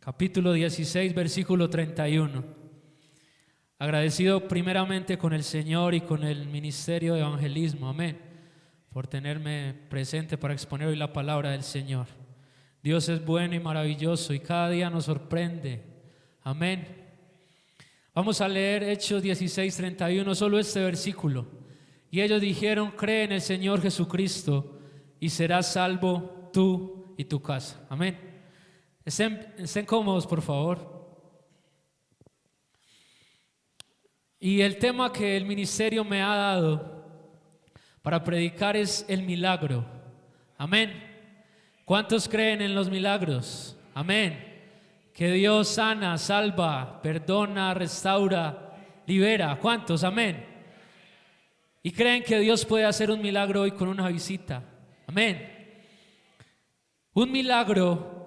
capítulo 16, versículo 31. Agradecido primeramente con el Señor y con el ministerio de evangelismo, amén, por tenerme presente para exponer hoy la palabra del Señor. Dios es bueno y maravilloso y cada día nos sorprende, amén. Vamos a leer Hechos 16, 31, solo este versículo. Y ellos dijeron: cree en el Señor Jesucristo y serás salvo tú y tu casa, amén. Estén cómodos, por favor. Y el tema que el ministerio me ha dado para predicar es el milagro, amén. ¿Cuántos creen en los milagros? Amén. Que Dios sana, salva, perdona, restaura, libera. ¿Cuántos? Amén. Y creen que Dios puede hacer un milagro hoy con una visita. Amén. Un milagro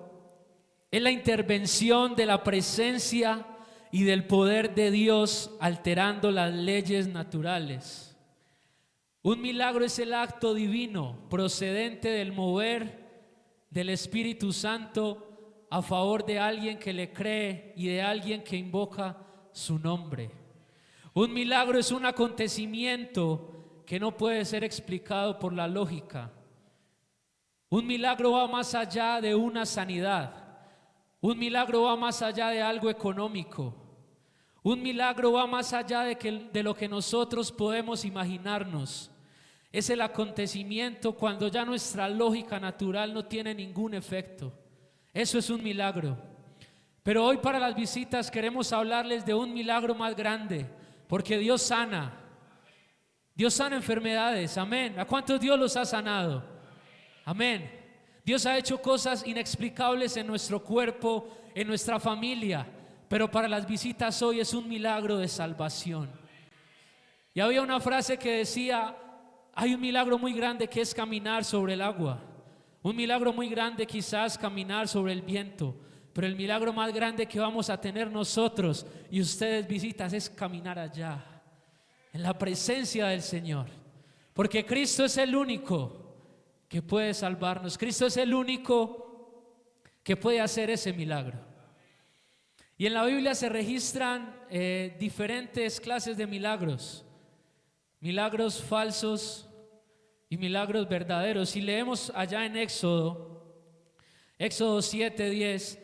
es la intervención de la presencia y del poder de Dios alterando las leyes naturales. Un milagro es el acto divino procedente del mover del Espíritu Santo a favor de alguien que le cree y de alguien que invoca su nombre. Un milagro es un acontecimiento que no puede ser explicado por la lógica. Un milagro va más allá de una sanidad. Un milagro va más allá de algo económico. Un milagro va más allá de lo que nosotros podemos imaginarnos. Es el acontecimiento cuando ya nuestra lógica natural no tiene ningún efecto. Eso es un milagro. Pero hoy para las visitas queremos hablarles de un milagro más grande, porque Dios sana. Dios sana enfermedades, amén. ¿A cuántos Dios los ha sanado? Amén. Dios ha hecho cosas inexplicables en nuestro cuerpo, en nuestra familia, pero para las visitas hoy es un milagro de salvación. Y había una frase que decía: hay un milagro muy grande que es caminar sobre el agua. Un milagro muy grande quizás caminar sobre el viento, pero el milagro más grande que vamos a tener nosotros y ustedes visitas es caminar allá, en la presencia del Señor. Porque Cristo es el único que puede salvarnos. Cristo es el único que puede hacer ese milagro. Y en la Biblia se registran diferentes clases de milagros. Milagros falsos y milagros verdaderos. Si leemos allá en Éxodo 7:10,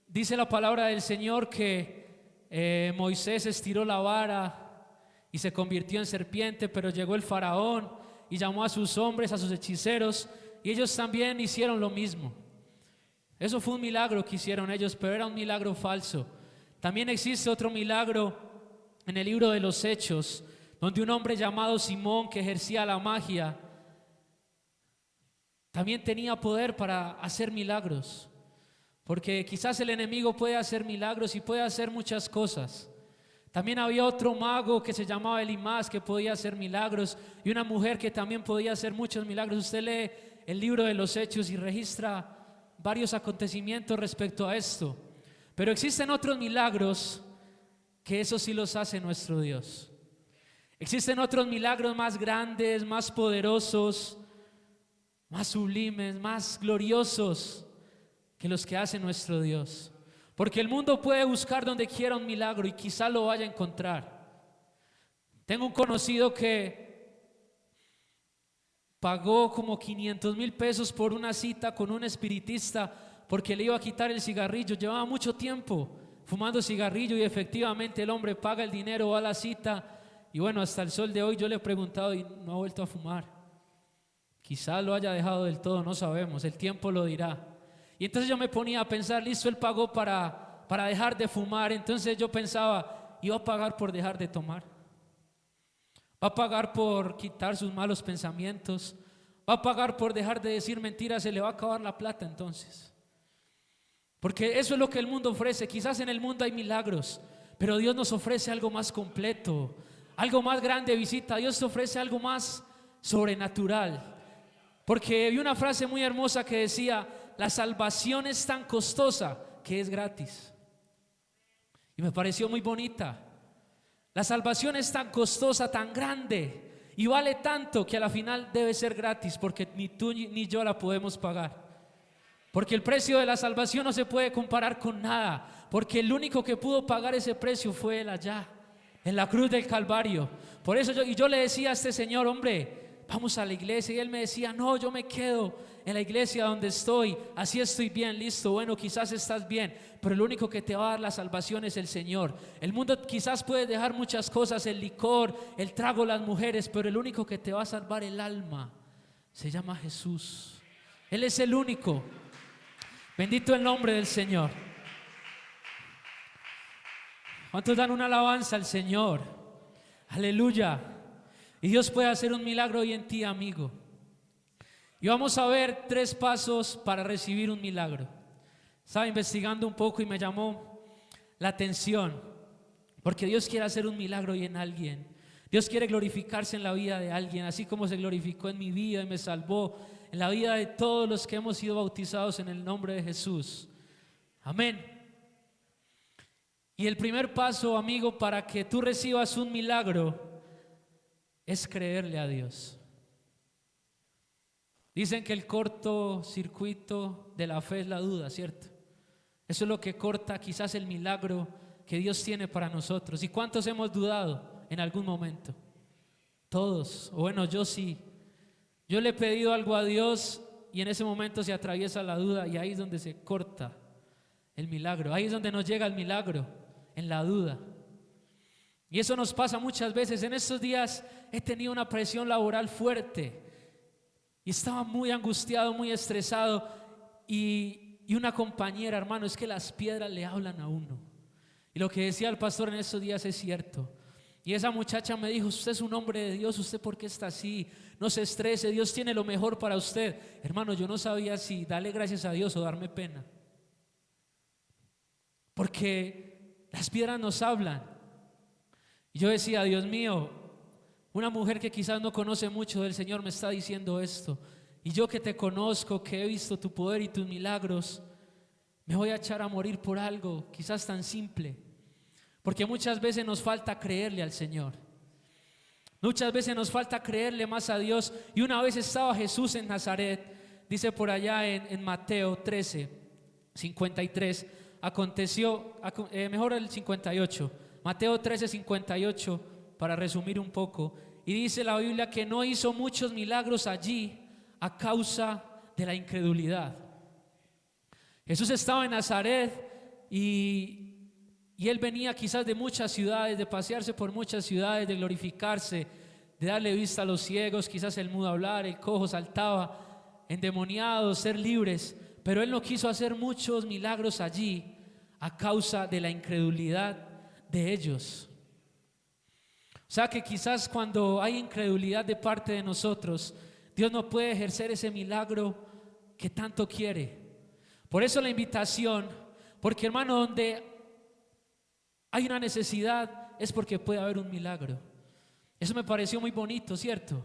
dice la palabra del Señor que Moisés estiró la vara y se convirtió en serpiente, pero llegó el faraón y llamó a sus hombres, a sus hechiceros, y ellos también hicieron lo mismo. Eso fue un milagro que hicieron ellos, pero era un milagro falso. También existe otro milagro en el libro de los Hechos, donde un hombre llamado Simón, que ejercía la magia, también tenía poder para hacer milagros. Porque quizás el enemigo puede hacer milagros y puede hacer muchas cosas. También había otro mago que se llamaba Elimás, que podía hacer milagros, y una mujer que también podía hacer muchos milagros. Usted lee el libro de los Hechos y registra varios acontecimientos respecto a esto. Pero existen otros milagros que eso sí los hace nuestro Dios. Existen otros milagros más grandes, más poderosos, más sublimes, más gloriosos que los que hace nuestro Dios. Porque el mundo puede buscar donde quiera un milagro y quizá lo vaya a encontrar. Tengo un conocido que pagó como 500,000 pesos por una cita con un espiritista porque le iba a quitar el cigarrillo. Llevaba mucho tiempo fumando cigarrillo y efectivamente el hombre paga el dinero, va a la cita y bueno, hasta el sol de hoy yo le he preguntado y no ha vuelto a fumar. Quizá lo haya dejado del todo, no sabemos, el tiempo lo dirá. Y entonces yo me ponía a pensar, listo, él pagó para dejar de fumar. Entonces yo pensaba, ¿iba a pagar por dejar de tomar? ¿Va a pagar por quitar sus malos pensamientos? ¿Va a pagar por dejar de decir mentiras? Se le va a acabar la plata entonces. Porque eso es lo que el mundo ofrece. Quizás en el mundo hay milagros, pero Dios nos ofrece algo más completo, algo más grande. Visita, Dios te ofrece algo más sobrenatural. Porque vi una frase muy hermosa que decía: la salvación es tan costosa que es gratis. Y me pareció muy bonita. La salvación es tan costosa, tan grande y vale tanto que a la final debe ser gratis, porque ni tú ni yo la podemos pagar. Porque el precio de la salvación no se puede comparar con nada, porque el único que pudo pagar ese precio fue Él allá, en la cruz del Calvario. Por eso yo le decía a este señor, hombre, vamos a la iglesia. Y él me decía, no, yo me quedo en la iglesia donde estoy, así estoy bien, listo. Bueno, quizás estás bien, pero el único que te va a dar la salvación es el Señor. El mundo quizás puede dejar muchas cosas, el licor, el trago, las mujeres, pero el único que te va a salvar el alma se llama Jesús. Él es el único. Bendito el nombre del Señor. ¿Cuántos dan una alabanza al Señor? Aleluya. Y Dios puede hacer un milagro hoy en ti, amigo. Y vamos a ver 3 pasos para recibir un milagro. Estaba investigando un poco y me llamó la atención, porque Dios quiere hacer un milagro hoy en alguien. Dios quiere glorificarse en la vida de alguien, así como se glorificó en mi vida y me salvó, en la vida de todos los que hemos sido bautizados en el nombre de Jesús. Amén. Y el primer paso, amigo, para que tú recibas un milagro es creerle a Dios. Dicen que el cortocircuito de la fe es la duda, ¿cierto? Eso es lo que corta quizás el milagro que Dios tiene para nosotros. ¿Y cuántos hemos dudado en algún momento? Todos, o bueno, yo sí. Yo le he pedido algo a Dios y en ese momento se atraviesa la duda y ahí es donde se corta el milagro. Ahí es donde nos llega el milagro, en la duda. Y eso nos pasa muchas veces. En estos días he tenido una presión laboral fuerte y estaba muy angustiado, muy estresado y una compañera, hermano, es que las piedras le hablan a uno. Y lo que decía el pastor en estos días es cierto. Y esa muchacha me dijo, usted es un hombre de Dios, ¿usted por qué está así? No se estrese, Dios tiene lo mejor para usted. Hermano, yo no sabía si darle gracias a Dios o darme pena, porque las piedras nos hablan. Y yo decía, Dios mío, una mujer que quizás no conoce mucho del Señor me está diciendo esto, y yo que te conozco, que he visto tu poder y tus milagros, me voy a echar a morir por algo quizás tan simple. Porque muchas veces nos falta creerle al Señor. Muchas veces nos falta creerle más a Dios. Y una vez estaba Jesús en Nazaret, dice por allá en Mateo 13, 53, aconteció, mejor el 58, Mateo 13, 58, para resumir un poco. Y dice la Biblia que no hizo muchos milagros allí a causa de la incredulidad. Jesús estaba en Nazaret y él venía quizás de muchas ciudades, de pasearse por muchas ciudades, de glorificarse, de darle vista a los ciegos, quizás el mudo hablar, el cojo saltaba, endemoniados, ser libres. Pero él no quiso hacer muchos milagros allí a causa de la incredulidad de ellos. O sea que quizás cuando hay incredulidad de parte de nosotros, Dios no puede ejercer ese milagro que tanto quiere. Por eso la invitación, porque hermano, donde hay una necesidad es porque puede haber un milagro. Eso me pareció muy bonito, ¿cierto?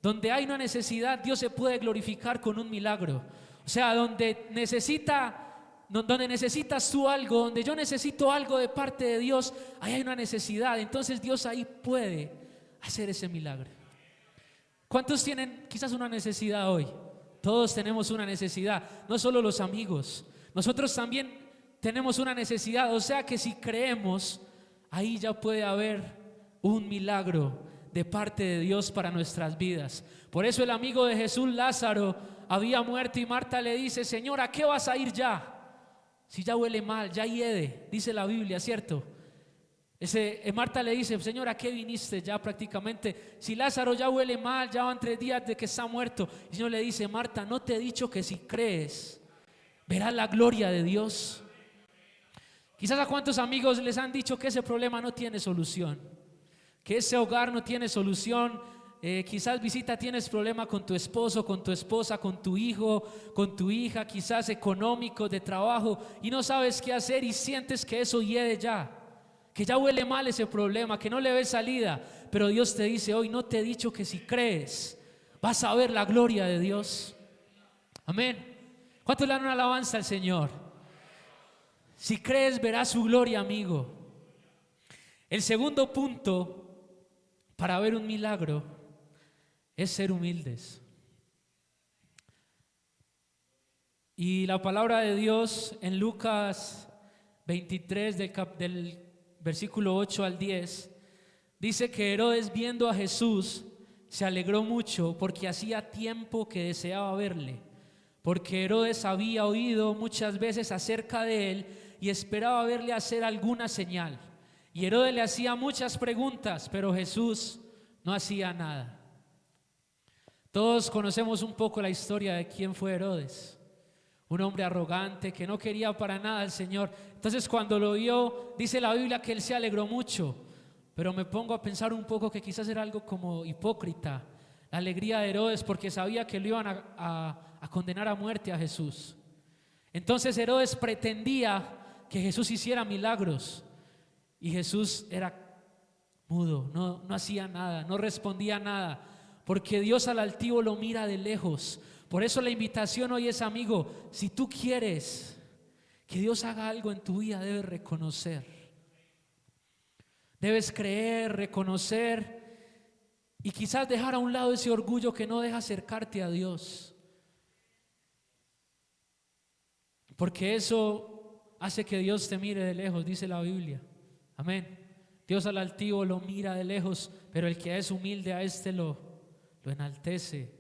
Donde hay una necesidad, Dios se puede glorificar con un milagro. O sea, donde necesitas tú algo, donde yo necesito algo de parte de Dios, ahí hay una necesidad. Entonces Dios ahí puede hacer ese milagro. ¿Cuántos tienen quizás una necesidad hoy? Todos tenemos una necesidad, no solo los amigos. Nosotros también tenemos una necesidad, o sea que si creemos, ahí ya puede haber un milagro de parte de Dios para nuestras vidas. Por eso el amigo de Jesús, Lázaro, había muerto y Marta le dice, Señor, ¿a qué vas a ir ya? Si ya huele mal, ya hiede, dice la Biblia, ¿cierto? Marta le dice, Señor, ¿a qué viniste ya prácticamente? Si Lázaro ya huele mal, ya van 3 días de que está muerto. Y el Señor le dice, Marta, ¿no te he dicho que si crees, verás la gloria de Dios? Quizás a cuántos amigos les han dicho que ese problema no tiene solución, que ese hogar no tiene solución. Quizás visita, tienes problema con tu esposo, con tu esposa, con tu hijo, con tu hija, quizás económico, de trabajo, y no sabes qué hacer y sientes que eso hiede ya, que ya huele mal ese problema, que no le ves salida. Pero Dios te dice hoy, no te he dicho que si crees vas a ver la gloria de Dios. Amén. ¿Cuántos le dan una alabanza al Señor? Si crees, verás su gloria, amigo. El segundo punto para ver un milagro es ser humildes. Y la palabra de Dios en Lucas 23 del versículo 8 al 10 dice que Herodes, viendo a Jesús, se alegró mucho porque hacía tiempo que deseaba verle, porque Herodes había oído muchas veces acerca de él y esperaba verle hacer alguna señal. Y Herodes le hacía muchas preguntas, pero Jesús no hacía nada. Todos conocemos un poco la historia de quién fue Herodes. Un hombre arrogante que no quería para nada al Señor. Entonces cuando lo vio, dice la Biblia que él se alegró mucho. Pero me pongo a pensar un poco que quizás era algo como hipócrita la alegría de Herodes, porque sabía que lo iban a condenar a muerte a Jesús. Entonces Herodes pretendía que Jesús hiciera milagros y Jesús era mudo, no hacía nada, no respondía nada, porque Dios al altivo lo mira de lejos. Por eso la invitación hoy es, amigo, si tú quieres que Dios haga algo en tu vida, debes reconocer. Debes creer, reconocer y quizás dejar a un lado ese orgullo que no deja acercarte a Dios. Porque eso hace que Dios te mire de lejos, dice la Biblia. Amén. Dios al altivo lo mira de lejos, pero el que es humilde a este lo enaltece,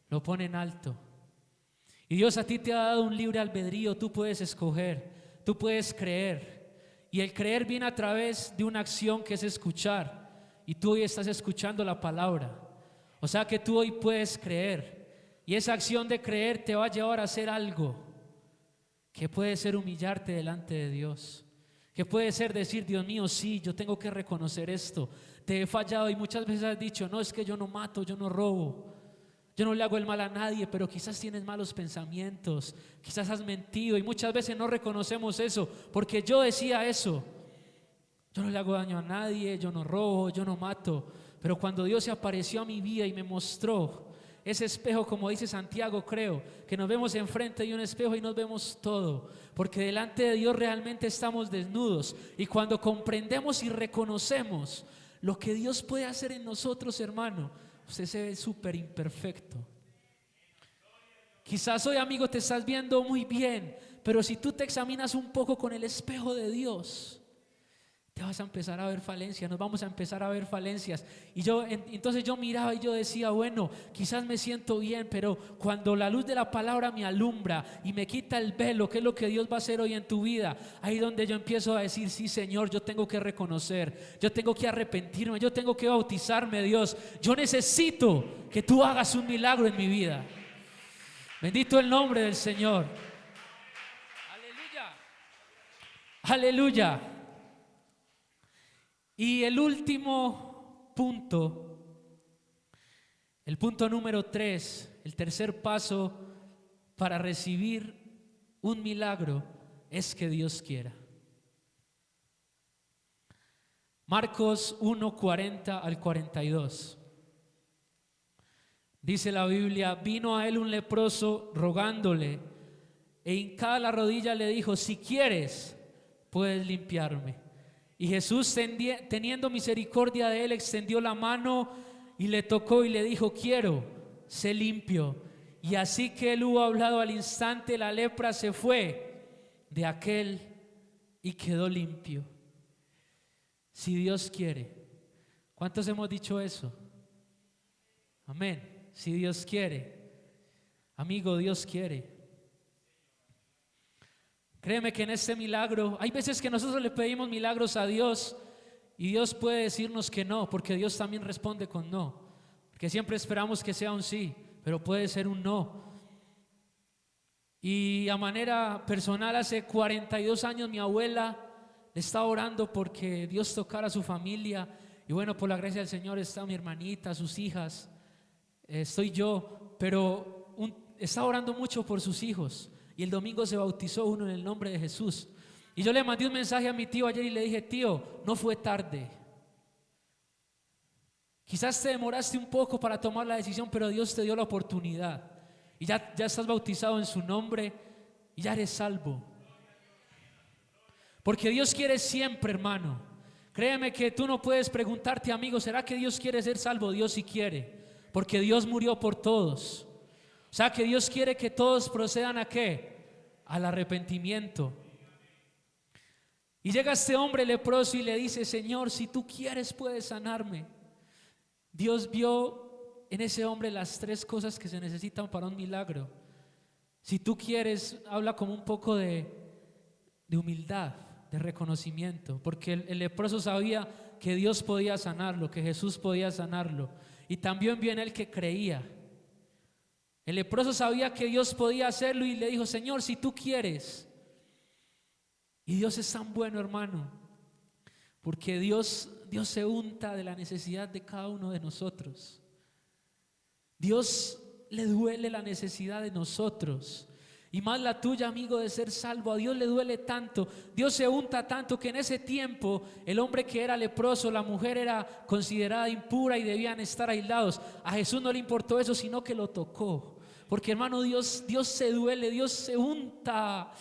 lo pone en alto. Y Dios a ti te ha dado un libre albedrío, tú puedes escoger, tú puedes creer. Y el creer viene a través de una acción que es escuchar. Y tú hoy estás escuchando la palabra. O sea que tú hoy puedes creer. Y esa acción de creer te va a llevar a hacer algo que puede ser humillarte delante de Dios. Que puede ser decir, Dios mío, sí, yo tengo que reconocer esto. Te he fallado y muchas veces has dicho, no, es que yo no mato, yo no robo. Yo no le hago el mal a nadie, pero quizás tienes malos pensamientos, quizás has mentido y muchas veces no reconocemos eso, porque yo decía eso. Yo no le hago daño a nadie, yo no robo, yo no mato, pero cuando Dios se apareció a mi vida y me mostró ese espejo, como dice Santiago, creo, que nos vemos enfrente de un espejo y nos vemos todo, porque delante de Dios realmente estamos desnudos y cuando comprendemos y reconocemos lo que Dios puede hacer en nosotros, hermano, usted se ve súper imperfecto. Quizás hoy, amigo, te estás viendo muy bien, pero si tú te examinas un poco con el espejo de Dios, te vas a empezar a ver falencias, nos vamos a empezar a ver falencias. Y entonces yo miraba y yo decía, bueno, quizás me siento bien, pero cuando la luz de la palabra me alumbra y me quita el velo, que es lo que Dios va a hacer hoy en tu vida, ahí donde yo empiezo a decir, sí, Señor, yo tengo que reconocer, yo tengo que arrepentirme, yo tengo que bautizarme, Dios, yo necesito que tú hagas un milagro en mi vida. Bendito el nombre del Señor. Aleluya. Aleluya. Y el último punto, el punto número 3, el tercer paso para recibir un milagro es que Dios quiera. Marcos 1:40 al 42. Dice la Biblia, vino a él un leproso rogándole e hincada la rodilla le dijo, si quieres, puedes limpiarme. Y Jesús, teniendo misericordia de él, extendió la mano y le tocó y le dijo, quiero, sé limpio. Y así que él hubo hablado al instante, la lepra se fue de aquel y quedó limpio. Si Dios quiere. ¿Cuántos hemos dicho eso? Amén. Si Dios quiere. Amigo, Dios quiere. Créeme que en este milagro, hay veces que nosotros le pedimos milagros a Dios y Dios puede decirnos que no, porque Dios también responde con no, porque siempre esperamos que sea un sí, pero puede ser un no. Y a manera personal, hace 42 años mi abuela le estaba orando porque Dios tocara a su familia y bueno, por la gracia del Señor está mi hermanita, sus hijas, estoy yo, pero estaba orando mucho por sus hijos. Y el domingo se bautizó uno en el nombre de Jesús. Y yo le mandé un mensaje a mi tío ayer y le dije, tío, no fue tarde. Quizás te demoraste un poco para tomar la decisión, pero Dios te dio la oportunidad. Y ya estás bautizado en su nombre y ya eres salvo. Porque Dios quiere siempre, hermano. Créeme que tú no puedes preguntarte, amigo, ¿será que Dios quiere ser salvo? Dios sí quiere, porque Dios murió por todos. O sea que Dios quiere que todos procedan ¿a qué? al arrepentimiento. Y llega este hombre leproso y le dice: Señor, si tú quieres puedes sanarme. Dios vio en ese hombre las tres cosas que se necesitan para un milagro. Si tú quieres, habla como un poco de humildad, de reconocimiento, porque el leproso sabía que Dios podía sanarlo, que Jesús podía sanarlo, y también vio en él que creía. El leproso sabía que Dios podía hacerlo y le dijo: Señor, si tú quieres. Y Dios es tan bueno, hermano, porque Dios se unta de la necesidad de cada uno de nosotros. Dios le duele la necesidad de nosotros, y más la tuya, amigo, de ser salvo. A Dios le duele tanto, Dios se unta tanto, que en ese tiempo el hombre que era leproso, la mujer era considerada impura y debían estar aislados. A Jesús no le importó eso, sino que lo tocó. Porque, hermano, Dios se duele, Dios se unta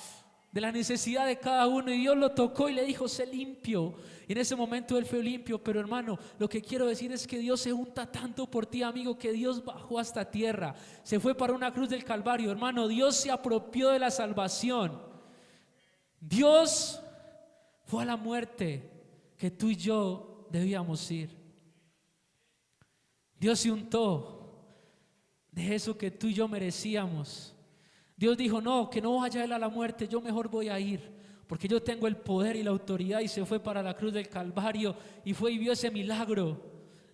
de la necesidad de cada uno, y Dios lo tocó y le dijo: sé limpio. Y en ese momento él fue limpio. Pero, hermano, lo que quiero decir es que Dios se unta tanto por ti, amigo, que Dios bajó hasta tierra, se fue para una cruz del Calvario. Hermano, Dios se apropió de la salvación. Dios fue a la muerte que tú y yo debíamos ir. Dios se untó de eso que tú y yo merecíamos. Dios dijo: no, que no vaya él a la muerte, yo mejor voy a ir, porque yo tengo el poder y la autoridad. Y se fue para la cruz del Calvario y fue y vio ese milagro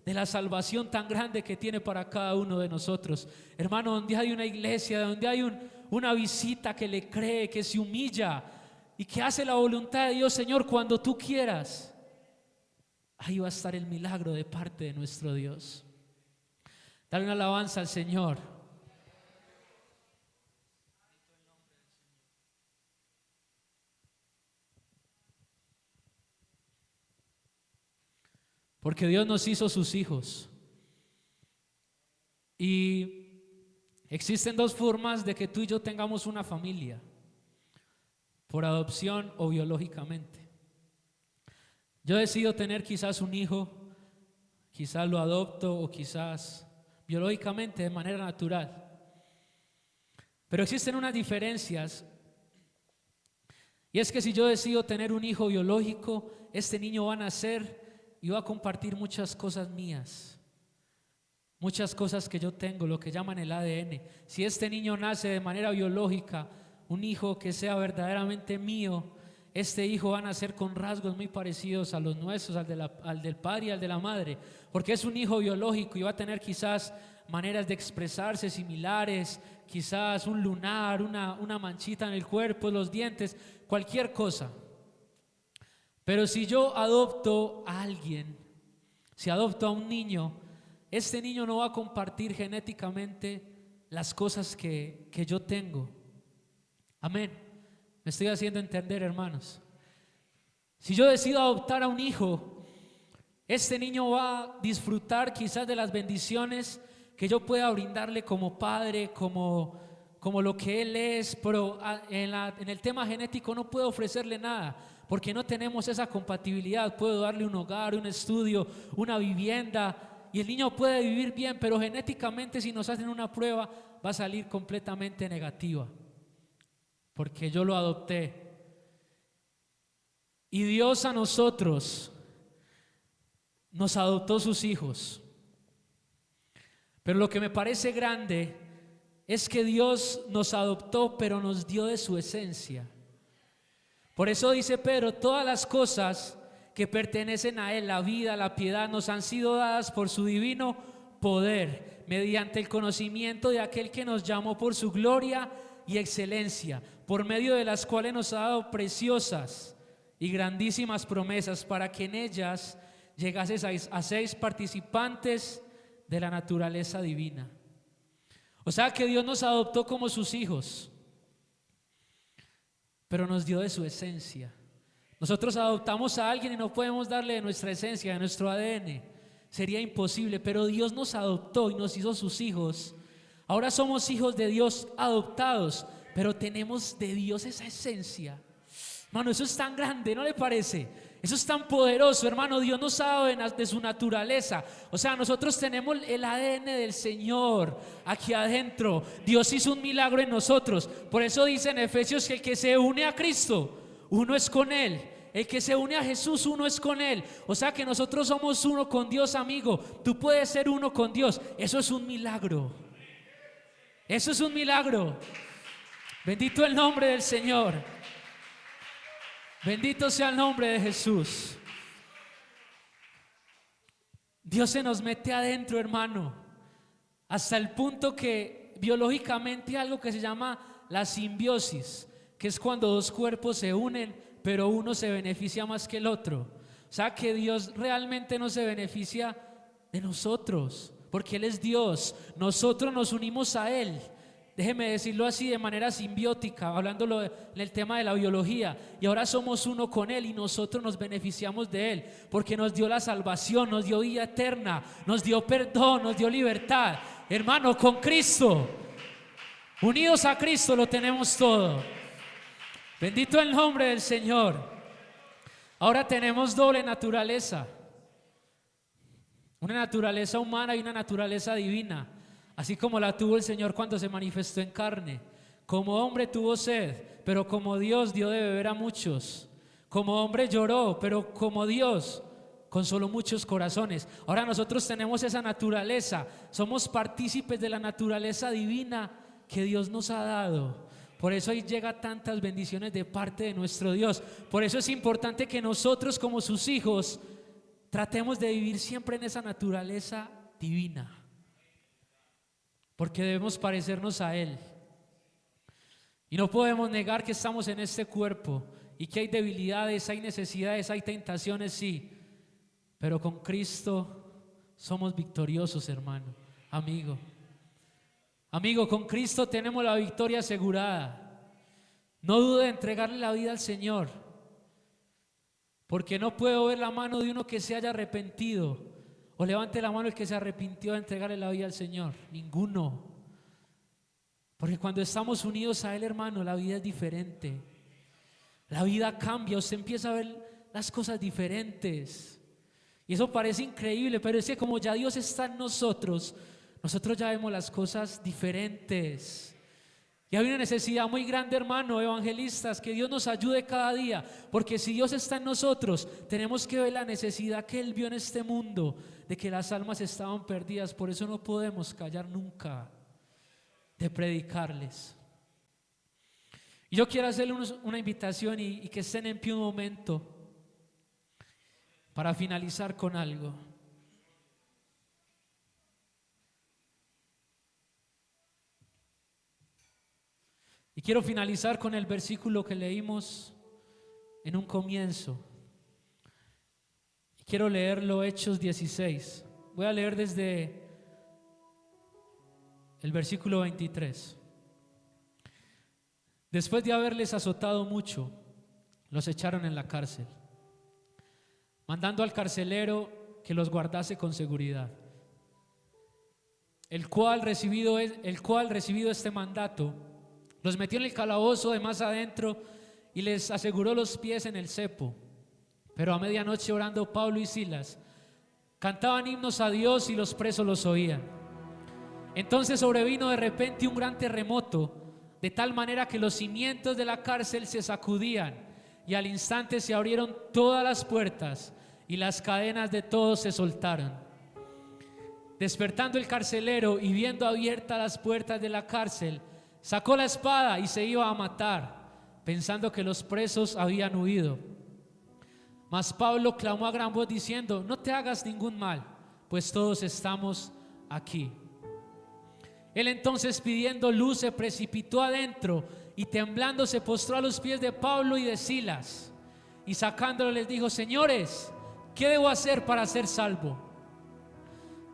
de la salvación tan grande que tiene para cada uno de nosotros. Hermano, donde hay una iglesia, donde hay una visita que le cree, que se humilla y que hace la voluntad de Dios: Señor, cuando tú quieras, ahí va a estar el milagro de parte de nuestro Dios. Dale una alabanza al Señor. Porque Dios nos hizo sus hijos. Y existen dos formas de que tú y yo tengamos una familia: por adopción o biológicamente. Yo decido tener quizás un hijo, quizás lo adopto, o quizás biológicamente de manera natural. Pero existen unas diferencias, y es que si yo decido tener un hijo biológico, este niño va a nacer y va a compartir muchas cosas mías, muchas cosas que yo tengo, lo que llaman el ADN. Si este niño nace de manera biológica, un hijo que sea verdaderamente mío, este hijo va a nacer con rasgos muy parecidos a los nuestros, al del padre y al de la madre, porque es un hijo biológico y va a tener quizás maneras de expresarse similares, quizás un lunar, una manchita en el cuerpo, los dientes, cualquier cosa. Pero si yo adopto a alguien, si adopto a un niño, este niño no va a compartir genéticamente las cosas que yo tengo. Amén. Me estoy haciendo entender, hermanos. Si yo decido adoptar a un hijo, este niño va a disfrutar quizás de las bendiciones que yo pueda brindarle como padre, como lo que él es, pero en el tema genético no puedo ofrecerle nada, porque no tenemos esa compatibilidad. Puedo darle un hogar, un estudio, una vivienda, y el niño puede vivir bien, pero genéticamente, si nos hacen una prueba, va a salir completamente negativa, porque yo lo adopté. Y Dios a nosotros nos adoptó sus hijos. Pero lo que me parece grande es que Dios nos adoptó, pero nos dio de su esencia. Por eso dice Pedro: todas las cosas que pertenecen a Él, la vida, la piedad, nos han sido dadas por su divino poder, mediante el conocimiento de aquel que nos llamó por su gloria y excelencia, por medio de las cuales nos ha dado preciosas y grandísimas promesas, para que en ellas llegases a seis participantes de la naturaleza divina. O sea que Dios nos adoptó como sus hijos, pero nos dio de su esencia. Nosotros adoptamos a alguien y no podemos darle de nuestra esencia, de nuestro ADN. Sería imposible, pero Dios nos adoptó y nos hizo sus hijos. Ahora somos hijos de Dios adoptados, pero tenemos de Dios esa esencia. Mano, eso es tan grande, ¿no le parece? Eso es tan poderoso, hermano. Dios nos ha dado de su naturaleza. O sea, nosotros tenemos el ADN del Señor aquí adentro. Dios hizo un milagro en nosotros. Por eso dice en Efesios que el que se une a Cristo, uno es con Él. El que se une a Jesús, uno es con Él. O sea que nosotros somos uno con Dios, amigo. Tú puedes ser uno con Dios. Eso es un milagro. Eso es un milagro. Bendito el nombre del Señor. Bendito sea el nombre de Jesús. Dios se nos mete adentro, hermano, hasta el punto que biológicamente hay algo que se llama la simbiosis, que es cuando dos cuerpos se unen, pero uno se beneficia más que el otro. O sea que Dios realmente no se beneficia de nosotros, porque Él es Dios. Nosotros nos unimos a Él. Déjeme decirlo así, de manera simbiótica, hablándolo en el tema de la biología. Y ahora somos uno con Él y nosotros nos beneficiamos de Él, porque nos dio la salvación, nos dio vida eterna, nos dio perdón, nos dio libertad. Hermano, con Cristo, unidos a Cristo, lo tenemos todo. Bendito el nombre del Señor. Ahora tenemos doble naturaleza. Una naturaleza humana y una naturaleza divina. Así como la tuvo el Señor cuando se manifestó en carne. Como hombre tuvo sed, pero como Dios dio de beber a muchos. Como hombre lloró, pero como Dios consoló muchos corazones. Ahora nosotros tenemos esa naturaleza. Somos partícipes de la naturaleza divina que Dios nos ha dado. Por eso ahí llega tantas bendiciones de parte de nuestro Dios. Por eso es importante que nosotros como sus hijos tratemos de vivir siempre en esa naturaleza divina. Porque debemos parecernos a Él. Y no podemos negar que estamos en este cuerpo y que hay debilidades, hay necesidades, hay tentaciones, sí. Pero con Cristo somos victoriosos, hermano, amigo. Amigo, con Cristo tenemos la victoria asegurada. No dude de entregarle la vida al Señor, porque no puedo ver la mano de uno que se haya arrepentido. O levante la mano el que se arrepintió de entregarle la vida al Señor. Ninguno. Porque cuando estamos unidos a Él, hermano, la vida es diferente. La vida cambia, usted empieza a ver las cosas diferentes. Y eso parece increíble, pero es que como ya Dios está en nosotros, nosotros ya vemos las cosas diferentes. Y hay una necesidad muy grande, hermano, evangelistas, que Dios nos ayude cada día. Porque si Dios está en nosotros, tenemos que ver la necesidad que Él vio en este mundo, de que las almas estaban perdidas. Por eso no podemos callar nunca de predicarles. Y yo quiero hacerles una invitación y que estén en pie un momento para finalizar con algo. Y quiero finalizar con el versículo que leímos en un comienzo. Y quiero leerlo, Hechos 16. Voy a leer desde el versículo 23. Después de haberles azotado mucho, los echaron en la cárcel, mandando al carcelero que los guardase con seguridad. El cual recibido este mandato, los metió en el calabozo de más adentro y les aseguró los pies en el cepo. Pero a medianoche, orando Pablo y Silas, cantaban himnos a Dios y los presos los oían. Entonces sobrevino de repente un gran terremoto, de tal manera que los cimientos de la cárcel se sacudían, y al instante se abrieron todas las puertas y las cadenas de todos se soltaron. Despertando el carcelero y viendo abiertas las puertas de la cárcel, sacó la espada y se iba a matar, pensando que los presos habían huido. Mas Pablo clamó a gran voz diciendo: no te hagas ningún mal, pues todos estamos aquí. Él entonces, pidiendo luz, se precipitó adentro y temblando se postró a los pies de Pablo y de Silas, y sacándolo les dijo: señores, ¿qué debo hacer para ser salvo?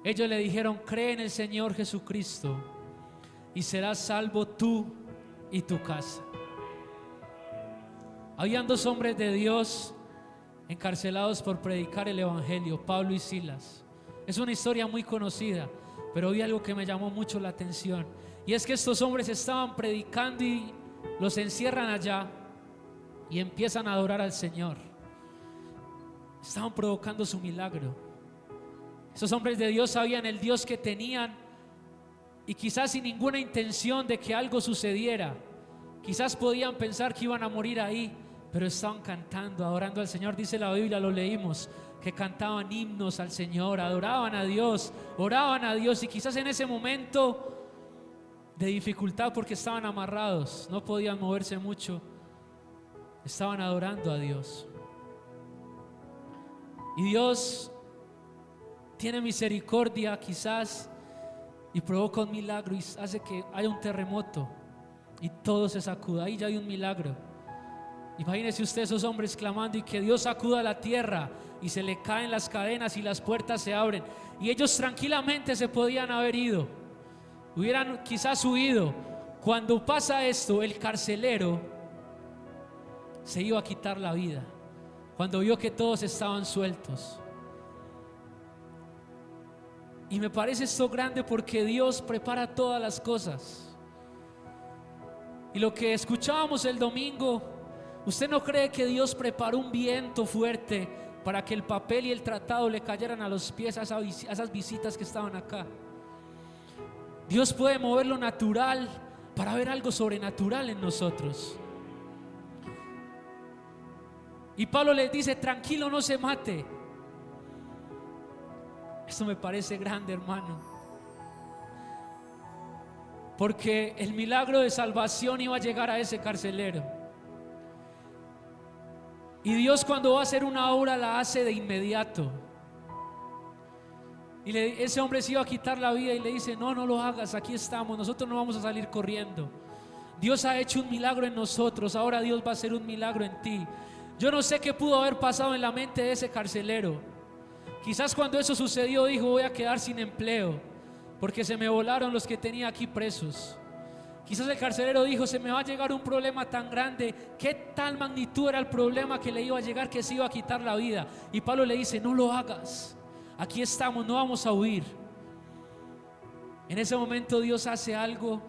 Ellos le dijeron: cree en el Señor Jesucristo y serás salvo tú y tu casa. Habían dos hombres de Dios encarcelados por predicar el evangelio, Pablo y Silas. Es una historia muy conocida, pero vi algo que me llamó mucho la atención, y es que estos hombres estaban predicando y los encierran allá y empiezan a adorar al Señor. estaban provocando su milagro. Esos hombres de Dios sabían el Dios que tenían y quizás sin ninguna intención de que algo sucediera. Quizás podían pensar que iban a morir ahí, pero estaban cantando, adorando al Señor. Dice la Biblia, lo leímos, que cantaban himnos al Señor, adoraban a Dios, oraban a Dios. Y quizás en ese momento de dificultad, porque estaban amarrados, no podían moverse mucho, estaban adorando a Dios. Y Dios tiene misericordia quizás y provoca un milagro y hace que haya un terremoto y todo se sacuda. Ahí ya hay un milagro. Imagínese usted esos hombres clamando y que Dios sacuda la tierra y se le caen las cadenas y las puertas se abren. Y ellos tranquilamente se podían haber ido, hubieran quizás huido. Cuando pasa esto, el carcelero se iba a quitar la vida cuando vio que todos estaban sueltos. Y me parece esto grande porque Dios prepara todas las cosas. Y lo que escuchábamos el domingo, ¿usted no cree que Dios preparó un viento fuerte para que el papel y el tratado le cayeran a los pies a esas visitas que estaban acá? Dios puede mover lo natural para ver algo sobrenatural en nosotros. Y Pablo les dice: tranquilo, no se mate. Esto me parece grande, hermano, porque el milagro de salvación iba a llegar a ese carcelero. Y Dios, cuando va a hacer una obra, la hace de inmediato. Y ese hombre se iba a quitar la vida y le dice: no, no lo hagas, aquí estamos, nosotros no vamos a salir corriendo. Dios ha hecho un milagro en nosotros, ahora Dios va a hacer un milagro en ti. Yo no sé qué pudo haber pasado en la mente de ese carcelero. Quizás cuando eso sucedió dijo: voy a quedar sin empleo porque se me volaron los que tenía aquí presos. Quizás el carcelero dijo: se me va a llegar un problema tan grande. ¿Qué tal magnitud era el problema que le iba a llegar, que se iba a quitar la vida? Y Pablo le dice: no lo hagas, aquí estamos, no vamos a huir. En ese momento Dios hace algo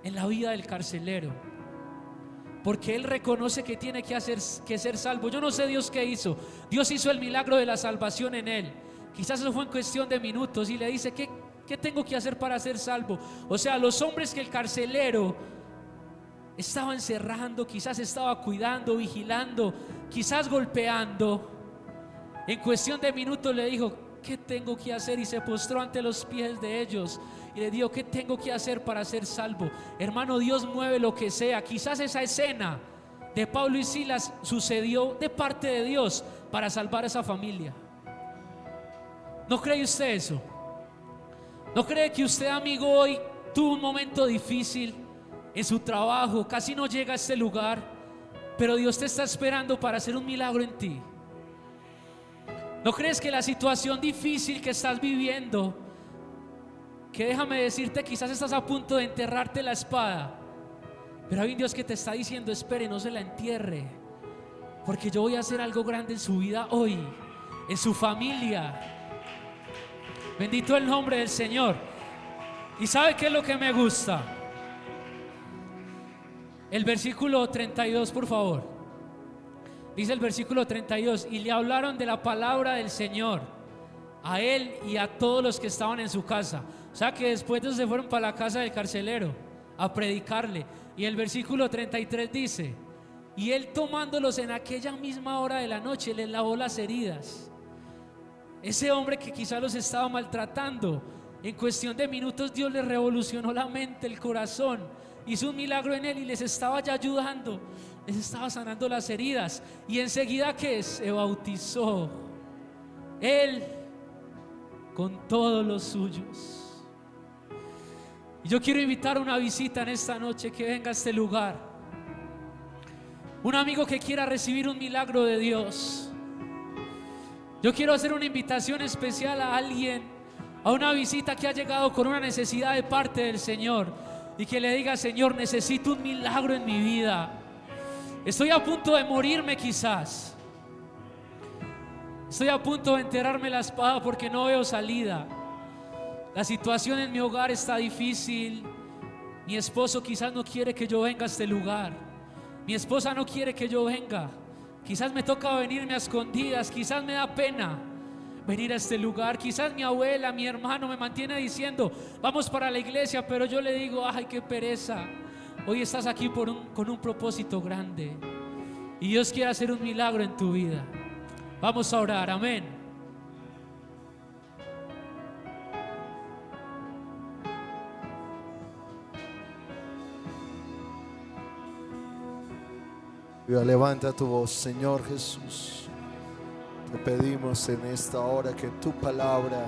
en la vida del carcelero, porque él reconoce que tiene que ser salvo. Yo no sé Dios qué hizo. Dios hizo el milagro de la salvación en él. Quizás eso fue en cuestión de minutos. Y le dice: ¿qué tengo que hacer para ser salvo? O sea, los hombres que el carcelero estaba encerrando, quizás estaba cuidando, vigilando, quizás golpeando, en cuestión de minutos le dijo: ¿qué tengo que hacer? Y se postró ante los pies de ellos y le dijo: ¿qué tengo que hacer para ser salvo? Hermano, Dios mueve lo que sea. Quizás esa escena de Pablo y Silas sucedió de parte de Dios para salvar a esa familia. ¿No cree usted eso? ¿No cree que usted, amigo, hoy tuvo un momento difícil en su trabajo, casi no llega a este lugar, pero Dios te está esperando para hacer un milagro en ti? ¿No crees que la situación difícil que estás viviendo, que déjame decirte, quizás estás a punto de enterrarte la espada, pero hay un Dios que te está diciendo: espere, no se la entierre, porque yo voy a hacer algo grande en su vida hoy, en su familia? Bendito el nombre del Señor. ¿Y sabe qué es lo que me gusta? El versículo 32, por favor. Dice el versículo 32: y le hablaron de la palabra del Señor a él y a todos los que estaban en su casa. O sea que después de eso se fueron para la casa del carcelero a predicarle. Y el versículo 33 dice: y él, tomándolos en aquella misma hora de la noche, les lavó las heridas. Ese hombre que quizá los estaba maltratando, en cuestión de minutos Dios les revolucionó la mente, el corazón, hizo un milagro en él y les estaba ya ayudando, les estaba sanando las heridas. Y enseguida, ¿qué? Se bautizó él con todos los suyos. Y yo quiero invitar a una visita en esta noche que venga a este lugar, un amigo que quiera recibir un milagro de Dios. Yo quiero hacer una invitación especial a alguien, a una visita que ha llegado con una necesidad de parte del Señor y que le diga: Señor, necesito un milagro en mi vida. Estoy a punto de morirme quizás. Estoy a punto de enterrarme la espada porque no veo salida. La situación en mi hogar está difícil. Mi esposo quizás no quiere que yo venga a este lugar. Mi esposa no quiere que yo venga. Quizás me toca venirme a escondidas, quizás me da pena venir a este lugar, quizás mi abuela, mi hermano me mantiene diciendo, vamos para la iglesia, pero yo le digo, ay, qué pereza. Hoy estás aquí con un propósito grande y Dios quiere hacer un milagro en tu vida. Vamos a orar, amén. Levanta tu voz, Señor Jesús. Te pedimos en esta hora que tu palabra